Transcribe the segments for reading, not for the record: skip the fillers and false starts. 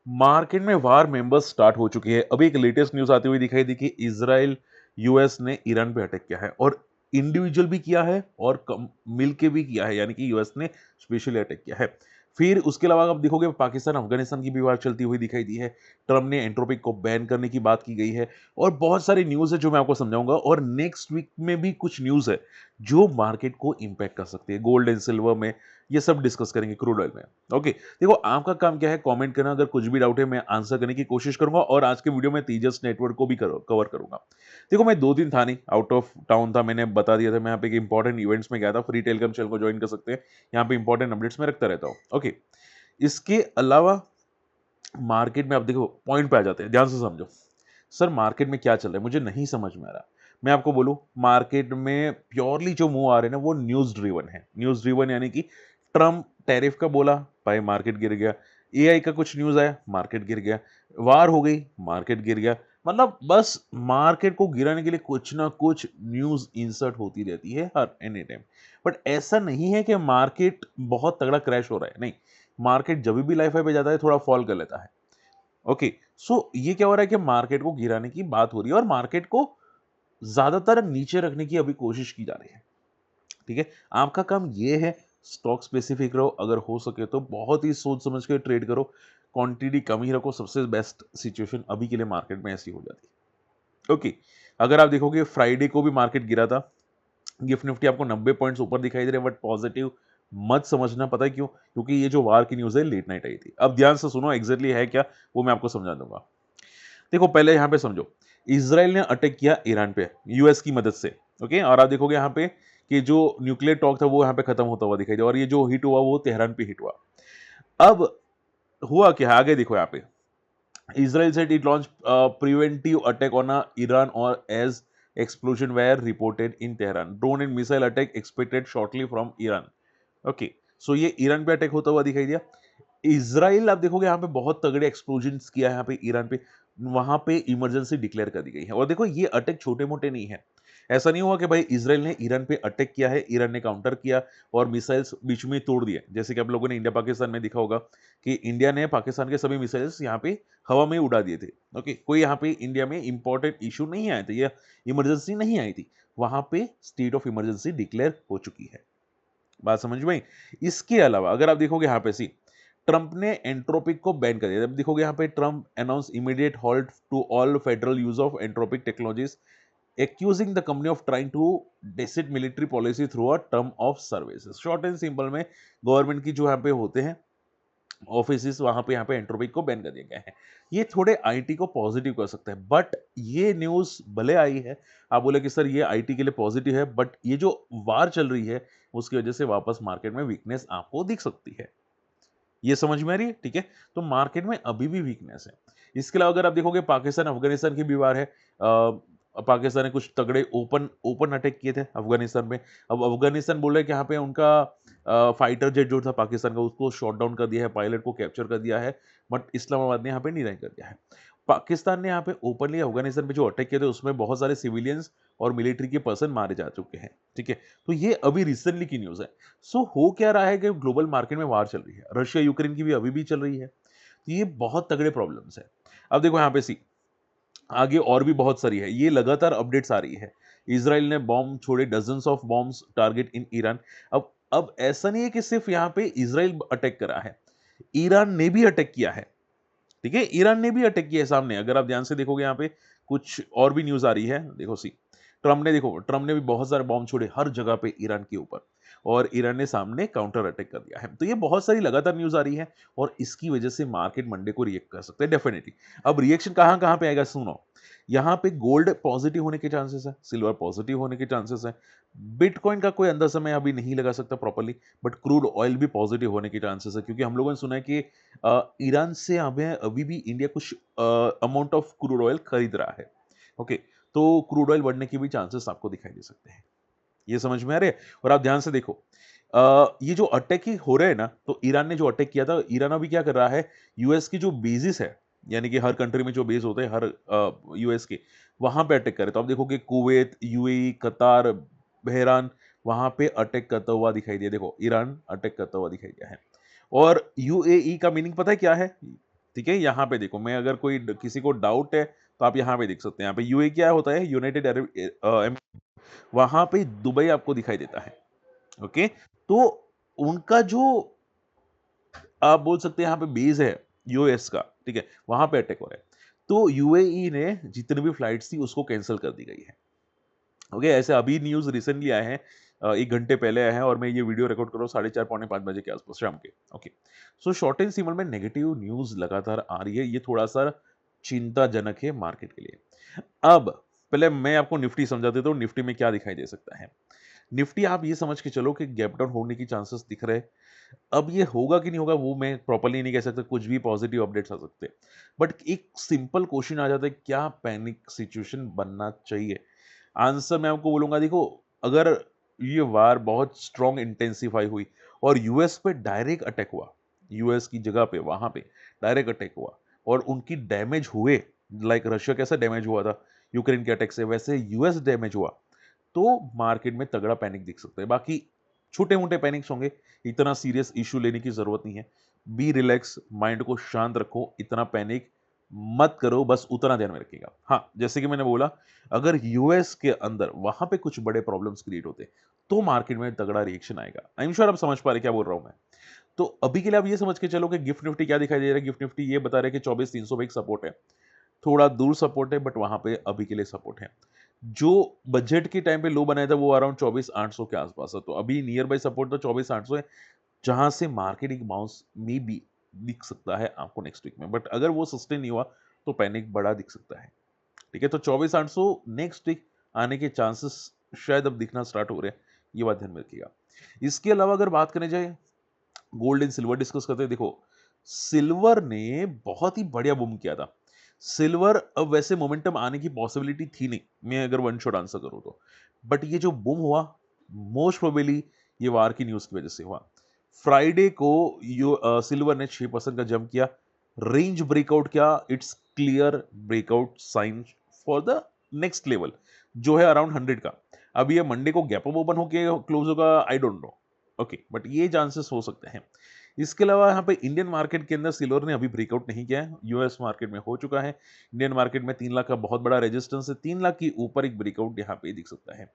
Market में वार members start हो चुकी है। अभी एक लेटेस्ट न्यूज़ आती हुई दिखाई दी कि इज़राइल, यूएस ने ईरान पे अटैक किया है और इंडिविजुअल भी किया है और कम मिलके भी किया है, यानी कि यूएस ने स्पेशली अटैक किया है। फिर उसके अलावा आप देखोगे पाकिस्तान, अफ़गानिस्तान की भी वार चलती हुई दिखाई दी है। ट्रम्प ने एंट्रोपिक को बैन करने की बात की गई है और बहुत सारी न्यूज़ है जो मैं आपको समझाऊँगा और नेक्स्ट वीक में भी कुछ न्यूज़ है जो मार्केट को इम्पैक्ट कर सकती है। गोल्ड एंड सिल्वर में ये सब डिस्कस करेंगे, क्रूड ऑयल में। ओके। देखो आपका काम क्या है, कमेंट करना। अगर कुछ भी डाउट है मैं आंसर करने की कोशिश करूंगा और आज के वीडियो में तेजस नेटवर्क को भी कवर करूंगा। देखो मैं 2 दिन था नहीं, आउट ऑफ टाउन था, मैंने बता दिया था। मैं यहाँ पे एक इंपॉर्टेंट इवेंट्स में गया था। फ्री टेलीग्राम चैनल को ज्वाइन कर सकते हैं, यहाँ पे इंपॉर्टेंट अपडेट्स में रखता रहता हूँ। ओके। इसके अलावा मार्केट में आप देखो, पॉइंट पे आ जाते हैं, ध्यान से समझो। सर मार्केट में क्या चल रहा है मुझे नहीं समझ में आ रहा। मैं आपको बोलूं, मार्केट में प्योरली जो मूव आ रहे हैं ना वो न्यूज ड्रिवन है। न्यूज ड्रिवन यानी कि ट्रम्प टैरिफ का बोला, भाई मार्केट गिर गया। एआई का कुछ न्यूज आया, मार्केट गिर गया। वार हो गई, मार्केट गिर गया। मतलब बस मार्केट को गिराने के लिए कुछ ना कुछ न्यूज इंसर्ट होती रहती है हर एनी टाइम। बट ऐसा नहीं है कि मार्केट बहुत तगड़ा क्रैश हो रहा है, नहीं। मार्केट जब भी लाइफ पे जाता है थोड़ा फॉल कर लेता है। ओके। सो ये क्या हो रहा है कि मार्केट को गिराने की बात हो रही है और मार्केट को ज्यादातर नीचे रखने की अभी कोशिश की जा रही है। ठीक है। आपका काम ये है, स्टॉक स्पेसिफिक रहो, अगर हो सके तो बहुत ही सोच समझ के ट्रेड करो, क्वांटिटी कम ही रखो। सबसे बेस्ट सिचुएशन अभी के लिए मार्केट में ऐसी हो जाती है। ओके। अगर आप देखोगे फ्राइडे को भी मार्केट गिरा था। गिफ्ट निफ्टी आपको 90 पॉइंट्स ऊपर दिखाई दे रहे हैं, बट पॉजिटिव मत समझना। पता है क्यों? क्योंकि ये जो वार की न्यूज़ है लेट नाइट आई थी। अब ध्यान से सुनो, एग्जैक्टली है क्या वो मैं आपको समझा दूंगा। देखो पहले यहाँ पे समझो, इसराइल ने अटैक किया ईरान पे यूएस की मदद से। ओके। और आप देखोगे यहाँ पे कि जो न्यूक्लियर टॉक था वो यहाँ पे खत्म होता हुआ दिखाई दिया और ये जो हिट हुआ वो तेहरान पे हिट हुआ। अब हुआ क्या, आगे देखो यहाँ पे। Israel said it launched a preventive attack on Iran or as explosion were reported in Tehran. Drone and missile attack expected shortly from Iran. Okay. So ये ईरान पे अटैक होता हुआ दिखाई दिया। इजराइल आप देखोगे यहाँ पे बहुत तगड़े एक्सप्लोजन किया है यहाँ पे ईरान पे। वहां पे इमरजेंसी डिक्लेयर कर दी गई है और देखो ये अटैक छोटे मोटे नहीं है। ऐसा नहीं हुआ कि भाई इजराइल ने ईरान पे अटैक किया है, ईरान ने काउंटर किया और मिसाइल्स बीच में तोड़ दिए। जैसे कि आप लोगों ने इंडिया पाकिस्तान में देखा होगा कि इंडिया ने पाकिस्तान के सभी मिसाइल्स यहाँ पे हवा में उड़ा दिए थे। ओके। कोई यहाँ पे इंडिया में इंपॉर्टेंट इशू नहीं आए थे, ये इमरजेंसी नहीं आई थी। वहां पे स्टेट ऑफ इमरजेंसी डिक्लेयर हो चुकी है। बात समझ में आई? इसके अलावा अगर आप देखोगे यहाँ पे ट्रंप ने एंट्रोपिक को बैन कर दिया। अब देखोगे यहाँ पे Trump announce immediate halt to all federal use of Anthropic technologies, accusing the company of trying to dictate military policy through a term of services. Short and simple में government की जो यहाँ पे होते हैं ऑफिस, वहां पे यहाँ पे एंट्रोपिक को बैन कर दिया गया है। ये थोड़े आईटी को पॉजिटिव कर सकते हैं, बट ये न्यूज भले आई है, आप बोले कि सर ये आईटी के लिए पॉजिटिव है, बट ये जो वार चल रही है उसकी वजह से वापस मार्केट में वीकनेस आपको दिख सकती है। ये समझ में आ रही है? ठीक है। तो मार्केट में अभी भी वीकनेस है। इसके अलावा अगर आप देखोगे पाकिस्तान अफगानिस्तान की भी वार है। पाकिस्तान ने कुछ तगड़े ओपन ओपन अटैक किए थे अफगानिस्तान में। अब अफगानिस्तान बोल रहे हैं कि यहाँ पे उनका फाइटर जेट जो था पाकिस्तान का उसको शॉट डाउन कर दिया है, पायलट को कैप्चर कर दिया है, बट इस्लामाबाद ने यहाँ पे निराई कर दिया है। पाकिस्तान ने यहाँ पे ओपनली अफगानिस्तान पे जो अटैक किए थे उसमें बहुत सारे सिविलियंस और मिलिट्री के पर्सन मारे जा चुके हैं। ठीक है। तो ये अभी रिसेंटली की न्यूज है। सो हो क्या रहा है कि ग्लोबल मार्केट में वार चल रही है, रशिया यूक्रेन की भी अभी भी चल रही है। तो ये बहुत तगड़े प्रॉब्लम्स है। अब देखो यहाँ पे आगे और भी बहुत सारी है, ये लगातार अपडेट्स आ रही है। इजराइल ने बॉम्ब छोड़े, dozens of bombs target in Iran. अब ऐसा नहीं है कि सिर्फ यहाँ पे इजराइल अटैक करा है, ईरान ने भी अटैक किया है। ठीक है। ईरान ने भी अटैक किया है सामने। अगर आप ध्यान से देखोगे यहाँ पे कुछ और भी न्यूज आ रही है। देखो ट्रम्प ने भी बहुत सारे बॉम्ब छोड़े हर जगह पे ईरान के ऊपर और ईरान ने सामने काउंटर अटैक कर दिया है। तो ये बहुत सारी लगातार न्यूज आ रही है और इसकी वजह से मार्केट मंडे को रिएक्ट कर सकते हैं डेफिनेटली। अब रिएक्शन कहां कहां पे आएगा सुनो। यहाँ पे गोल्ड पॉजिटिव होने के चांसेस है, सिल्वर पॉजिटिव होने के चांसेस है। बिटकॉइन का कोई अंदाजा मैं अभी नहीं लगा सकता प्रॉपर्ली, बट क्रूड ऑयल भी पॉजिटिव होने के चांसेस है क्योंकि हम लोगों ने सुना है कि ईरान से हमें अभी भी इंडिया कुछ अमाउंट ऑफ क्रूड ऑयल खरीद रहा है। ओके। तो क्रूड ऑयल बढ़ने के भी चांसेस आपको दिखाई दे सकते हैं। ये समझ में आ रहे हैं? और आप ध्यान से देखो, ये जो अटैक ही हो रहे हैं ना, तो ईरान ने जो अटैक किया था, ईरान अभी क्या कर रहा है, यूएस की जो बेसिस है, यानी कि हर कंट्री में जो बेस होते हैं हर यूएस के, वहां पे अटैक करे। तो आप देखोगे कुवैत, यूएई, कतार, बहरान, वहां पे अटैक करता हुआ दिखाई दिया। देखो ईरान अटैक करता हुआ दिखाई दिया है। और यूएई का मीनिंग पता है क्या है? ठीक है, यहाँ पे देखो, मैं अगर कोई किसी को डाउट है तो आप यहाँ पे देख सकते हैं। यहाँ पे यूए क्या होता है, यूनाइटेड अरब, वहां पे दुबई आपको दिखाई देता है। ओके, तो उनका जो आप बोल सकते हैं यहाँ पे बेस है यूएस का, ठीक है, वहां पे अटैक हो रहा है। तो यूएई ने जितनी भी फ्लाइट्स थी उसको कैंसिल कर दी गई है। ओके, ऐसे अभी न्यूज रिसेंटली आए हैं, 1 घंटे पहले आए हैं, और मैं ये वीडियो रिकॉर्ड कर रहा हूँ 4:30 पौने 5 बजे के आसपास शाम के। Okay, so short and simple में नेगेटिव न्यूज लगातार आ रही है, ये थोड़ा सा चिंताजनक है मार्केट के लिए। अब पहले मैं आपको निफ्टी समझा देता हूँ, निफ्टी में क्या दिखाई दे सकता है। निफ्टी आप ये समझ के चलो कि गैप डाउन होने की चांसेस दिख रहे हैं। अब ये होगा कि नहीं होगा वो मैं प्रॉपर्ली नहीं कह सकता, कुछ भी पॉजिटिव अपडेट्स आ सकते हैं। बट एक सिंपल क्वेश्चन आ जाता है, क्या पैनिक सिचुएशन बनना चाहिए? आंसर मैं आपको बोलूंगा, देखो, अगर ये वार बहुत स्ट्रॉन्ग इंटेंसिफाई हुई और यूएस पे डायरेक्ट अटैक हुआ, यूएस की जगह पे वहां पे डायरेक्ट अटैक हुआ और उनकी डैमेज हुए, लाइक रशिया कैसा डैमेज हुआ था यूक्रेन के अटैक से, वैसे यूएस डैमेज हुआ, तो मार्केट में तगड़ा पैनिक दिख सकता है। बाकी छोटे मोटे पैनिक्स होंगे, इतना सीरियस इशू लेने की जरूरत नहीं है। बी रिलैक्स, माइंड को शांत रखो, इतना पैनिक मत करो, बस उतना ध्यान में रखिएगा। हाँ, जैसे कि मैंने बोला, अगर यूएस के अंदर वहां पे कुछ बड़े प्रॉब्लम्स क्रिएट होते तो मार्केट में तगड़ा रिएक्शन आएगा। आई एम श्योर आप समझ पा रहे क्या बोल रहा हूं मैं। तो अभी के लिए आप ये समझ के चलो कि गिफ्ट निफ्टी क्या दिखाई दे रहा है। गिफ्ट निफ्टी ये बता रहे हैं कि 24,300 पे एक सपोर्ट है, थोड़ा दूर सपोर्ट है, बट वहां पे अभी के लिए सपोर्ट है। जो बजट के टाइम पे लो बनाया था वो अराउंड 24,800 के आसपास है, तो अभी नियर बाई सपोर्ट तो 24,800 है, जहां से मार्केट एक बाउंस में भी दिख सकता है आपको नेक्स्ट वीक में। बट अगर वो सस्टेन नहीं हुआ तो पैनिक बड़ा दिख सकता है। ठीक है, तो 24,800 नेक्स्ट वीक आने के चांसेस शायद अब दिखना स्टार्ट हो रहे हैं, ये बात ध्यान में रखिएगा। इसके अलावा अगर बात करने जाए, गोल्ड एंड सिल्वर डिस्कस करते हैं। देखो, सिल्वर ने बहुत ही बढ़िया बूम किया था। सिल्वर अब वैसे मोमेंटम आने की पॉसिबिलिटी थी नहीं, मैं अगर वन शॉट आंसर करूं तो, बट ये जो बूम हुआ, मोस्ट प्रोबेबली ये वार की न्यूज की वजह से हुआ। फ्राइडे को सिल्वर ने 6% का जंप किया, रेंज ब्रेकआउट किया, it's clear breakout sign for the next level जो है अराउंड 100 का। अब ये मंडे को गैप अप ओपन होके क्लोज होगा, I don't know. Okay, but ये चांसेस हो सकते हैं। इसके अलावा यहाँ पे इंडियन मार्केट के अंदर सिल्वर ने अभी ब्रेकआउट नहीं किया है, यूएस मार्केट में हो चुका है। इंडियन मार्केट में 3 लाख का बहुत बड़ा रेजिस्टेंस है, 3 लाख के ऊपर एक ब्रेकआउट यहाँ पे दिख सकता है।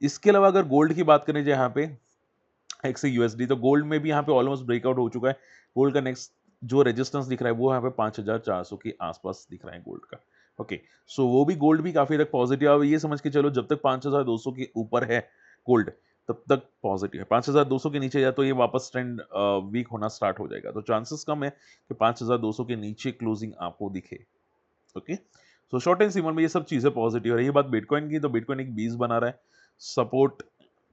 इसके अलावा अगर गोल्ड की बात करें, यहाँ पे एक्स यूएसडी, तो गोल्ड में भी यहाँ पे ऑलमोस्ट ब्रेकआउट हो चुका है। गोल्ड का नेक्स्ट जो रेजिस्टेंस दिख रहा है वो यहाँ पे 5,400 के आसपास दिख रहा है गोल्ड का। ओके, सो वो भी गोल्ड भी काफी तक पॉजिटिव है। ये समझ के चलो, जब तक 5,200 के ऊपर है गोल्ड, तब तक पॉजिटिव है। 5,200 के नीचे जाए तो ये वापस ट्रेंड वीक होना स्टार्ट हो जाएगा, तो चांसेस कम है कि 5,200 के नीचे क्लोजिंग आपको दिखे। Okay, so short and simple में ये सब चीजें पॉजिटिव है। रही बात बिटकॉइन की, तो बिटकॉइन एक 20 बना रहा है, सपोर्ट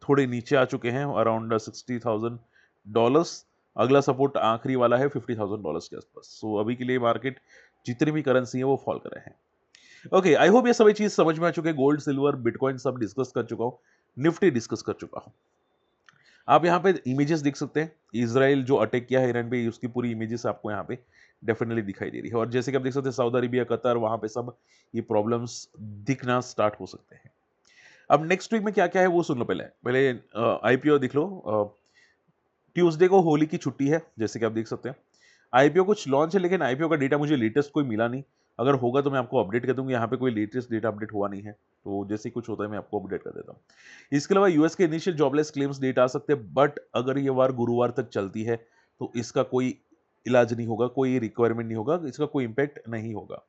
थोड़े नीचे आ चुके हैं अराउंड $60,000। अगला सपोर्ट आखिरी वाला है $50,000 के आसपास। सो अभी के लिए मार्केट जितनी भी करेंसी है वो फॉल कर रहे हैं। ओके, आई होप ये सभी चीज समझ में आ चुके हैं। गोल्ड, सिल्वर, बिटकॉइन सब डिस्कस कर चुका हूं, निफ्टी डिस्कस कर चुका हूं। आप यहाँ पे इमेजेस देख सकते हैं, इसराइल जो अटैक किया है ईरान पे, उसकी पूरी इमेजेस आपको यहाँ पे डेफिनेटली दिखाई दे रही है। और जैसे कि आप देख सकते हैं, सऊदी अरेबिया, कतर, वहां पे सब ये प्रॉब्लम्स दिखना स्टार्ट हो सकते हैं। अब नेक्स्ट वीक में क्या क्या है वो सुन लो। पहले पहले आईपीओ दिख लो। ट्यूसडे को होली की छुट्टी है, जैसे कि आप देख सकते हैं। आईपीओ कुछ लॉन्च है, लेकिन आईपीओ का डेटा मुझे लेटेस्ट कोई मिला नहीं। अगर होगा तो मैं आपको अपडेट कर दूंगा। यहाँ पे कोई लेटेस्ट डेटा अपडेट हुआ नहीं है, तो जैसे ही कुछ होता है मैं आपको अपडेट कर देता हूँ। इसके अलावा यूएस के इनिशियल जॉबलेस क्लेम्स डेट आ सकते हैं, बट अगर ये वार गुरुवार तक चलती है तो इसका कोई इलाज नहीं होगा, कोई रिक्वायरमेंट नहीं होगा, इसका कोई इंपैक्ट नहीं होगा।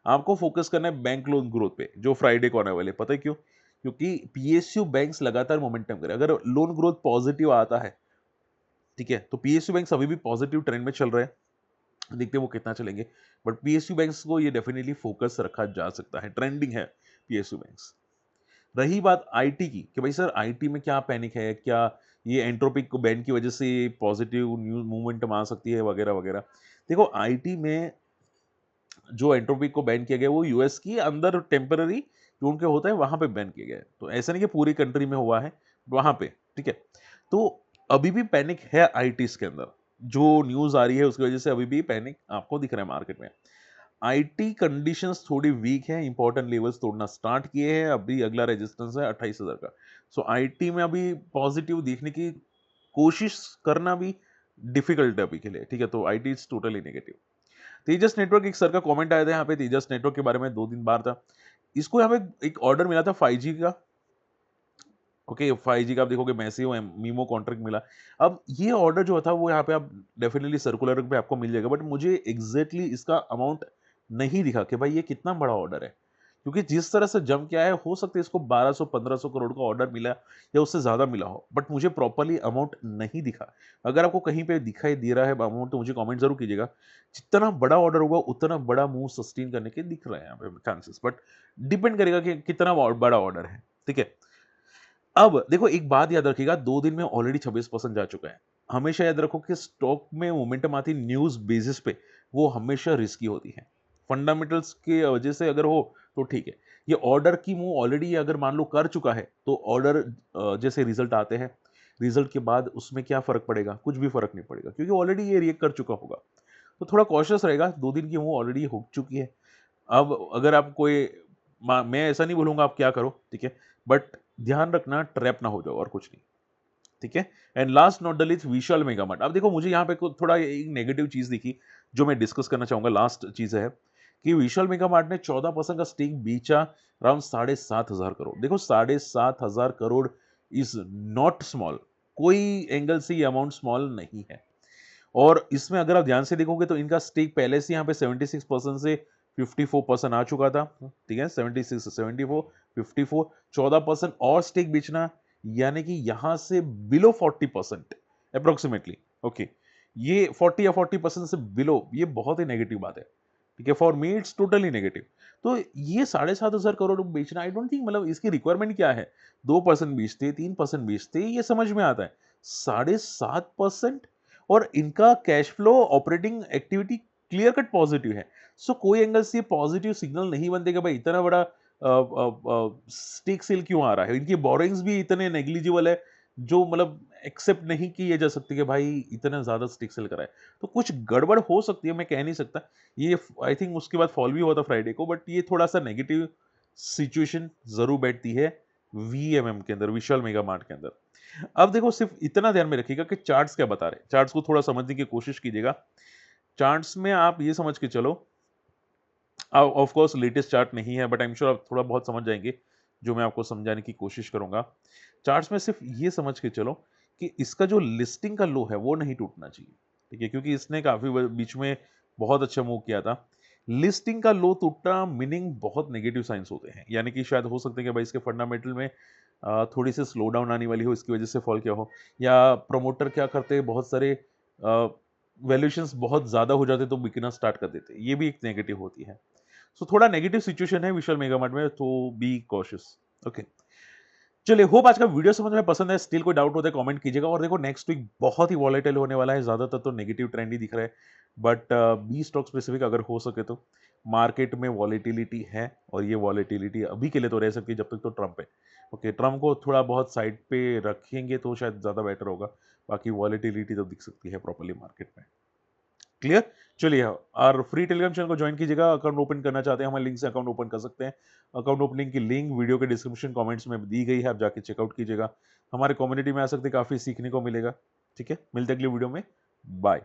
आपको फोकस करना है बैंक लोन ग्रोथ पे, जो फ्राइडे को आने वाले। पता है क्यों? क्योंकि पीएसयू बैंक्स लगातार मोमेंटम करे। अगर लोन ग्रोथ पॉजिटिव आता है, ठीक है, तो पीएसयू बैंक्स अभी भी पॉजिटिव ट्रेंड में चल रहे हैं, देखते हैं वो कितना चलेंगे। बट पीएसयू बैंक्स को ये डेफिनेटली फोकस रखा जा सकता है, ट्रेंडिंग है पीएसयू बैंक्स। रही बात आईटी की, कि भाई सर आईटी में क्या पैनिक है, क्या ये एंट्रोपिक को बैन की वजह से पॉजिटिव न्यूज मूवमेंट आ सकती है वगैरह वगैरह। देखो, आईटी में जो एंट्रोपिक को बैन किया गया वो यूएस की अंदर टेम्पररी जो उनके होता है वहां पे बैन किया गया है, तो ऐसा नहीं कि पूरी कंट्री में हुआ है वहां पे। ठीक है, तो अभी भी पैनिक है आईटी के अंदर, जो न्यूज आ रही है उसकी वजह से अभी भी पैनिक आपको दिख रहा है मार्केट में। आईटी कंडीशंस थोड़ी वीक है, इंपॉर्टेंट लेवल्स तोड़ना स्टार्ट किए हैं, अभी अगला रेजिस्टेंस है 28,000 का। सो आईटी में अभी पॉजिटिव देखने की कोशिश करना भी डिफिकल्ट है अभी के लिए। ठीक है, तो IT is totally negative. Tejas network, एक सर का कमेंट आया था यहाँ पे तेजस नेटवर्क के बारे में 2 दिन बाद था। इसको यहाँ पे एक ऑर्डर मिला था 5G का। ओके, 5G का आप देखोगे मैसिव मीमो कॉन्ट्रैक्ट मिला। अब ये ऑर्डर जो था वो यहाँ पे आप डेफिनेटली सर्कुलर पे आपको मिल जाएगा, बट मुझे एग्जैक्टली इसका अमाउंट नहीं दिखा कि भाई ये कितना बड़ा ऑर्डर है, क्योंकि जिस तरह से जम के आया है, हो सकता है इसको 1200-1500 करोड़ का ऑर्डर मिला या उससे ज्यादा मिला हो, बट मुझे प्रॉपरली अमाउंट नहीं दिखा। अगर आपको कहीं पे दिखाई दे रहा है अमाउंट तो मुझे कमेंट जरूर कीजिएगा। जितना बड़ा ऑर्डर होगा उतना बड़ा मूव सस्टेन करने के दिख रहे हैं यहाँ पे चांसेस, बट डिपेंड करेगा कि कितना बड़ा ऑर्डर है। ठीक है, अब देखो एक बात याद रखिएगा, 2 दिन में ऑलरेडी 26% जा चुका है। हमेशा याद रखो कि स्टॉक में मोमेंटम आती है न्यूज़ बेसिस पे, वो हमेशा रिस्की होती है। फंडामेंटल्स की वजह से अगर हो तो ठीक है। ये ऑर्डर की मूव ऑलरेडी अगर मान लो कर चुका है, तो ऑर्डर जैसे रिजल्ट आते हैं, रिजल्ट के बाद उसमें क्या फ़र्क पड़ेगा? कुछ भी फ़र्क नहीं पड़ेगा, क्योंकि ऑलरेडी ये रिएक्ट कर चुका होगा। तो थोड़ा कॉशियस रहेगा, 2 दिन की मूव ऑलरेडी हो चुकी है। अब अगर आप कोई मैं ऐसा नहीं बोलूँगा आप क्या करो, ठीक है? बट ध्यान रखना ट्रैप ना हो जाओ और कुछ नहीं, ठीक है? And last not the least Vishal mega mart. अब देखो मुझे यहाँ पे थोड़ा एक नेगेटिव चीज़ दिखी, जो मैं डिस्कस करना चाहूँगा, लास्ट चीज़ है कि विशाल मेगा मार्ट ने 14% का स्टेक बेचा अराउंड 7,500 करोड़। देखो 7,500 करोड़ इज़ नॉट स्मॉल, कोई एंगल से ये अमाउंट स्मॉल नहीं है। और इसमें अगर आप ध्यान से देखोगे तो इनका स्टेक पहले से यहाँ पे 76% से 54% आ चुका था, ठीक है? 76 से 74, 54, 14% और स्टेक बेचना, यानी कि यहां से बिलो 40% अप्रोक्सीमेटली। ओके, ये 40 या 40% से बिलो, ये बहुत ही नेगेटिव बात है, ठीक है? For me it's totally negative. तो ये 7,500 करोड़ बेचना, आई डोंट थिंक, मतलब इसकी रिक्वायरमेंट क्या है? 2% बेचते, 3% बेचते, ये समझ में आता है। 7.5%, और इनका cash flow operating activity clear cut positive है। सो कोई एंगल से पॉजिटिव सिग्नल नहीं बनते कि भाई इतना बड़ा स्टेक सेल क्यों आ रहा है। इनकी बोरिंग्स भी इतने नेग्लिजिबल है, जो मतलब एक्सेप्ट नहीं किए जा सकते कि भाई इतना ज्यादा स्टेक सेल करा है। तो कुछ गड़बड़ हो सकती है, मैं कह नहीं सकता। ये आई थिंक उसके बाद फॉल भी हुआ था फ्राइडे को, बट ये थोड़ा सा नेगेटिव सिचुएशन जरूर बैठती है वीएमएम के अंदर, विशाल मेगा मार्ट के अंदर। अब देखो सिर्फ इतना ध्यान में रखिएगा कि चार्ट्स क्या बता रहे हैं, चार्ट्स को थोड़ा समझने की कोशिश कीजिएगा। चार्ट्स में आप ये समझ के चलो, ऑफ कोर्स लेटेस्ट चार्ट नहीं है, बट आई एम श्योर आप थोड़ा बहुत समझ जाएंगे जो मैं आपको समझाने की कोशिश करूंगा। चार्ट्स में सिर्फ ये समझ के चलो कि इसका जो लिस्टिंग का लो है वो नहीं टूटना चाहिए, ठीक है? क्योंकि इसने काफी बीच में बहुत अच्छा मूव किया था। लिस्टिंग का लो टूटना मीनिंग बहुत नेगेटिव साइंस होते हैं, यानी कि शायद हो सकते हैं कि भाई इसके फंडामेंटल में थोड़ी सी स्लो डाउन आने वाली हो, इसकी वजह से फॉल किया हो, या प्रमोटर क्या करते हैं, बहुत सारे वैल्यूएशंस बहुत ज्यादा हो जाते तो बिकना स्टार्ट कर देते, ये भी एक नेगेटिव होती है। सो थोड़ा नेगेटिव सिचुएशन है विशाल मेगा मार्ट में, तो बी कॉशियस। ओके, चलिए, होप आज का वीडियो समझ में पसंद है। स्टिल कोई डाउट होता है कमेंट कीजिएगा। और देखो नेक्स्ट वीक बहुत ही वॉलेटाइल होने वाला है, ज्यादातर तो नेगेटिव ट्रेंड ही दिख रहा है, बट बी स्टॉक स्पेसिफिक अगर हो सके तो, मार्केट में वॉलेटिलिटी है, और ये वॉलेटिलिटी अभी के लिए तो रह सकती है जब तक तो ट्रम्प है। ओके, ट्रम्प को थोड़ा बहुत साइड पे रखेंगे तो शायद ज्यादा बेटर होगा, बाकी वॉलेटिलिटी तो दिख सकती है प्रॉपर्ली मार्केट में। क्लियर? चलिए, और फ्री टेलीग्राम चैनल को ज्वाइन कीजिएगा। अकाउंट ओपन करना चाहते हैं हमारे लिंक से अकाउंट ओपन कर सकते हैं। अकाउंट ओपनिंग की लिंक वीडियो के डिस्क्रिप्शन कमेंट्स में दी गई है, आप जाके चेकआउट कीजिएगा। हमारे कम्युनिटी में आ सकते, काफी सीखने को मिलेगा। ठीक है, मिलते हैं अगली वीडियो में। बाय।